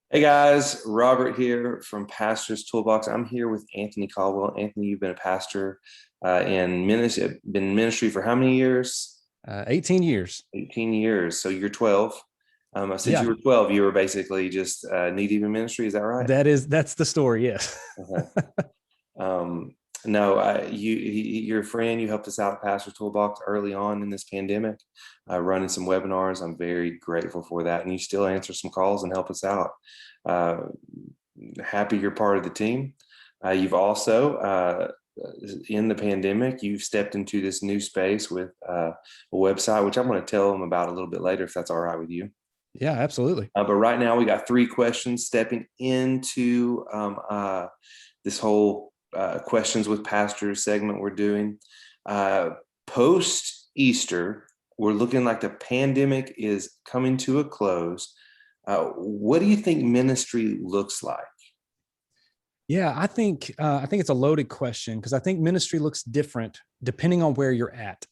Hey guys, Robert here from Pastor's Toolbox. I'm here with Anthony Caldwell. Anthony, you've been a pastor in ministry, been in ministry for how many years? 18 years. 18 years. So you're 12. Since you Yeah, were 12, you were basically just knee deep in ministry. Is that right? that's the story. Yes. Okay. Um, no, your friend, you helped us out at Pastor's Toolbox early on in this pandemic, running some webinars. I'm very grateful for that. And you still answer some calls and help us out. Uh, Happy you're part of the team. You've also, in the pandemic, you've stepped into this new space with a website, which I'm going to tell them about a little bit later, if that's all right with you. Yeah, absolutely. But right now, we got three questions stepping into this whole questions with pastors segment we're doing. Post Easter, we're looking like the pandemic is coming to a close. What do you think ministry looks like? Yeah, I think it's a loaded question because I think ministry looks different depending on where you're at.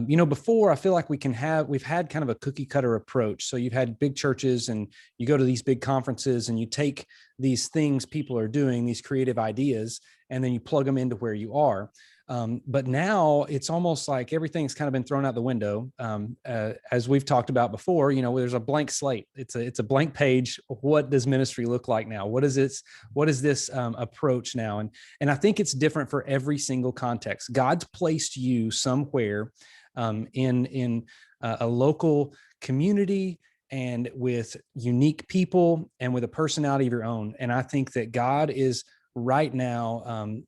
Before I feel like we've had kind of a cookie cutter approach. So you've had big churches and you go to these big conferences and you take these things people are doing, these creative ideas, and then you plug them into where you are. But now it's almost like everything's kind of been thrown out the window. As we've talked about before, there's a blank slate. It's a blank page. What does ministry look like now? What is this approach now? And I think it's different for every single context. God's placed you somewhere in a local community and with unique people and with a personality of your own. And I think that God is right now.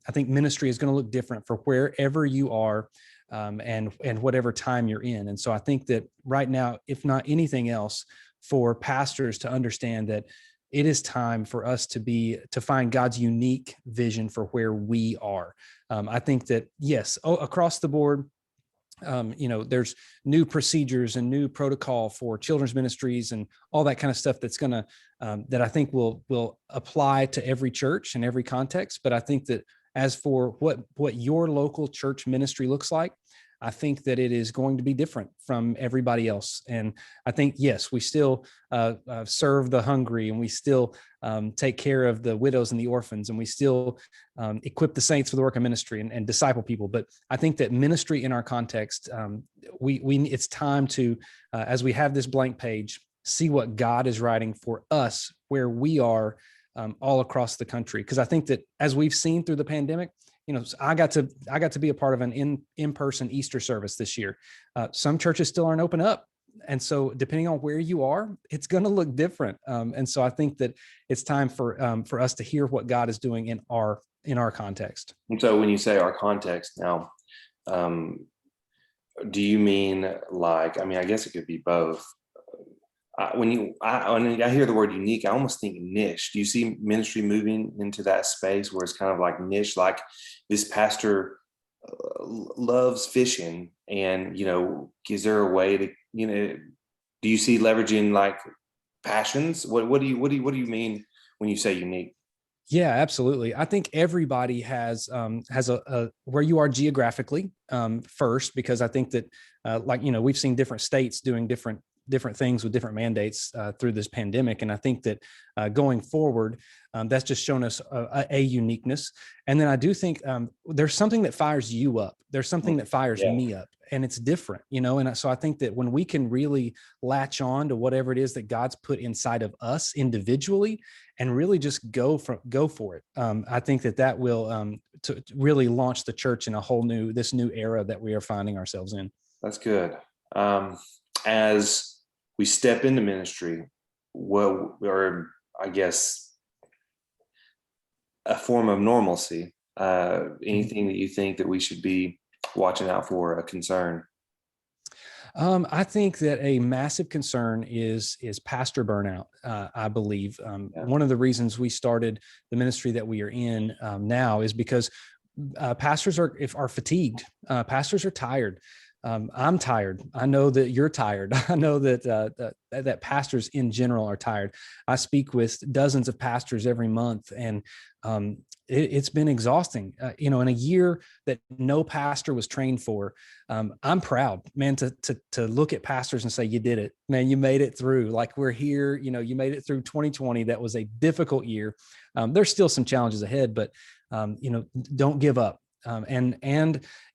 I think ministry is going to look different for wherever you are and whatever time you're in. And so I think that right now, if not anything else, for pastors to understand that it is time for us to find God's unique vision for where we are. I think that, yes, across the board, there's new procedures and new protocol for children's ministries and all that kind of stuff that's going to that I think will apply to every church and every context. But I think that as for what your local church ministry looks like, I think that it is going to be different from everybody else. And I think, yes, we still serve the hungry, and we still take care of the widows and the orphans, and we still equip the saints for the work of ministry and disciple people. But I think that ministry in our context, it's time to, as we have this blank page, see what God is writing for us where we are all across the country. Because I think that as we've seen through the pandemic, I got to be a part of an in-person Easter service this year. Some churches still aren't open up. And so depending on where you are, it's going to look different. And so I think that it's time for us to hear what God is doing in our context. And so when you say our context now, do you mean like, I mean, I guess it could be both. When I hear the word unique, I almost think niche. Do you see ministry moving into that space where it's kind of like niche, like this pastor loves fishing, and is there a way to do you see leveraging like passions? What do you mean when you say unique? Yeah, absolutely. I think everybody has a where you are geographically first, because I think that we've seen different states doing different things with different mandates through this pandemic. And I think that going forward, that's just shown us a uniqueness. And then I do think there's something that fires you up. There's something that fires Yeah, me up, and it's different, And so I think that when we can really latch on to whatever it is that God's put inside of us individually and really just go for it, I think that will to really launch the church in this new era that we are finding ourselves in. that's good. As we step into ministry, or I guess a form of normalcy, anything that you think that we should be watching out for, a concern? I think that a massive concern is pastor burnout. I believe Yeah. one of the reasons we started the ministry that we are in now is because pastors are fatigued. Pastors are tired. I'm tired. I know that you're tired. I know that pastors in general are tired. I speak with dozens of pastors every month, and it's been exhausting. In a year that no pastor was trained for, I'm proud, man, to look at pastors and say, "You did it, man. You made it through. Like, we're here. You made it through 2020. That was a difficult year. There's still some challenges ahead, but don't give up." And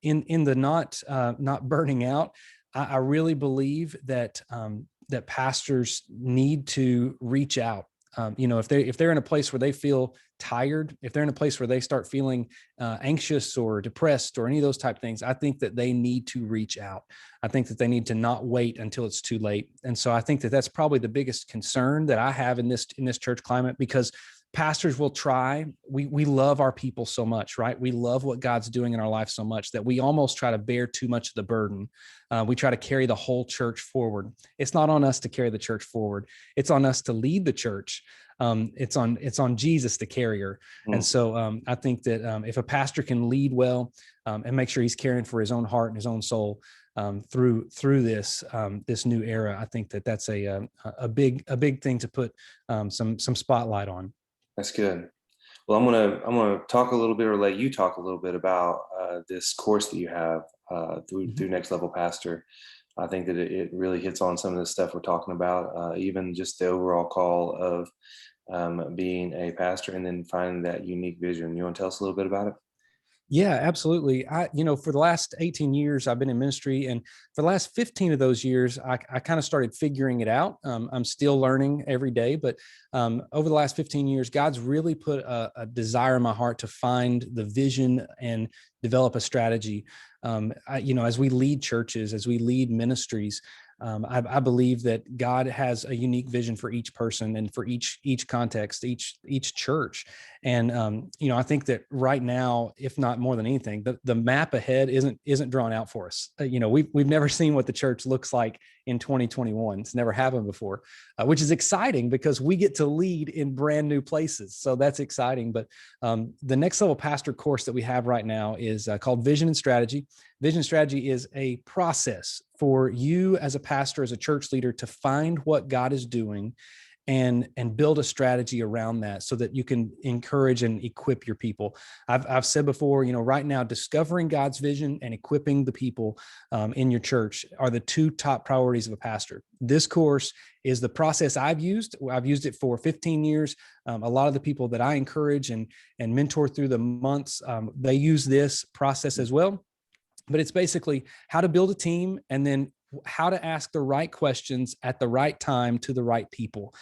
in the not burning out, I really believe that that pastors need to reach out. If they're in a place where they feel tired, if they're in a place where they start feeling anxious or depressed or any of those type of things, I think that they need to reach out. I think that they need to not wait until it's too late. And so I think that that's probably the biggest concern that I have in this church climate, because pastors will try. We love our people so much, right? We love what God's doing in our life so much that we almost try to bear too much of the burden. We try to carry the whole church forward. It's not on us to carry the church forward. It's on us to lead the church. It's on Jesus to carry her. And so I think that if a pastor can lead well and make sure he's caring for his own heart and his own soul through this new era, I think that that's a big thing to put some spotlight on. That's good. Well, I'm gonna talk a little bit, or let you talk a little bit about this course that you have through Next Level Pastor. I think that it really hits on some of the stuff we're talking about, even just the overall call of being a pastor and then finding that unique vision. You want to tell us a little bit about it? Yeah, absolutely. For the last 18 years, I've been in ministry, and for the last 15 of those years, I kind of started figuring it out. I'm still learning every day, but over the last 15 years, God's really put a desire in my heart to find the vision and develop a strategy. As we lead churches, as we lead ministries, I believe that God has a unique vision for each person and for each context, each church. And I think that right now, if not more than anything, the map ahead isn't drawn out for us. We've never seen what the church looks like in 2021. It's never happened before, which is exciting because we get to lead in brand new places. So that's exciting. But the Next Level Pastor course that we have right now is called Vision and Strategy. Vision strategy is a process for you as a pastor, as a church leader, to find what God is doing and build a strategy around that so that you can encourage and equip your people. I've said before, right now, discovering God's vision and equipping the people in your church are the two top priorities of a pastor. This course is the process I've used. I've used it for 15 years. A lot of the people that I encourage and mentor through the months, they use this process as well. But it's basically how to build a team and then how to ask the right questions at the right time to the right people,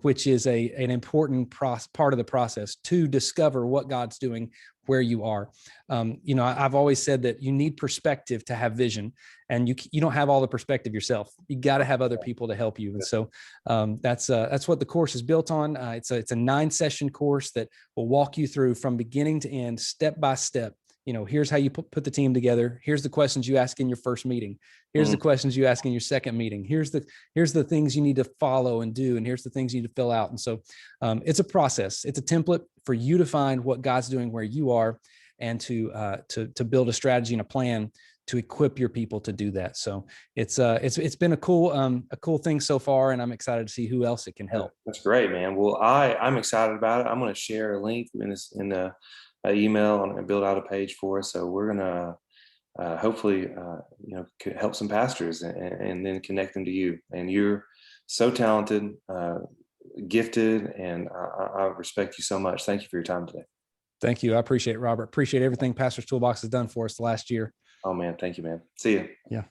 which is an important part of the process to discover what God's doing where you are. I've always said that you need perspective to have vision, and you don't have all the perspective yourself. You got to have other people to help you. And so that's what the course is built on. It's a 9-session course that will walk you through from beginning to end, step by step. Here's how you put the team together. Here's the questions you ask in your first meeting. Here's the questions you ask in your second meeting. Here's the things you need to follow and do. And here's the things you need to fill out. And so it's a process. It's a template for you to find what God's doing where you are and to build a strategy and a plan to equip your people to do that. So it's been a cool thing so far, and I'm excited to see who else it can help. That's great, man. Well, I'm excited about it. I'm going to share a link in the email and build out a page for us. So we're gonna hopefully help some pastors and then connect them to you. And you're so talented, gifted, and I respect you so much. Thank you for your time today. Thank you. I appreciate it, Robert. Appreciate everything Pastor's Toolbox has done for us the last year. Oh man, thank you, man. See you. Yeah.